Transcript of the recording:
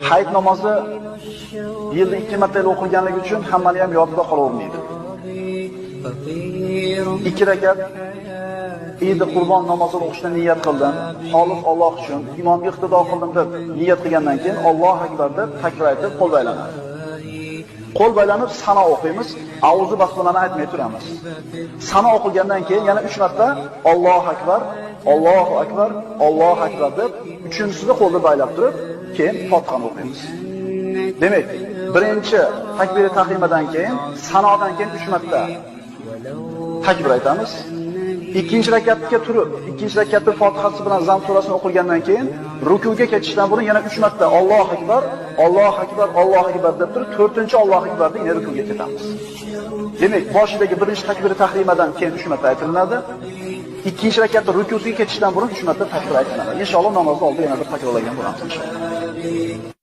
Hayit namozi yilda 2 marta o'qilganligi uchun hammani ham yodida qolavermaydi. 2 rakat Eid Qurbon namozini o'qishni niyat qildim. Xolis Alloh uchun imomga iqtido qildim deb niyat qilgandan keyin Alloh akbar deb takbir aytib qo'l baylanadi. Qo'l baylanib sana o'qiymiz, auzu basmalani aytmay turamiz. Sana o'qigandan keyin yana 3 marta Alloh akbar, Allohu akbar, Allohu akbar deb uchinchisida qo'lni baylab turib, keyin Fotihani o'qiymiz. Demak, birinchi takbir tahrimadan keyin, sanodan keyin 3 marta takbir aytamiz. Ikkinchi rakatga turib, ikkinchi rakatda Fotihasi bilan Zam surasini o'qigandan keyin rukuga ketishdan burun yana 3 marta Allohu akbar, Allohu akbar, Allohu akbar deb turib, 4-chi Allohu akbarda yana rukuga ketamiz. Demak, boshidagi birinchi takbir tahrimadan keyin 3 marta aytiladi. Ikkinchi rakatda rukuga ketishdan burun 3 marta takbir aytiladi. Inshaalloh namozda oldin yana bir takrorlagan bo'lamiz inshaalloh.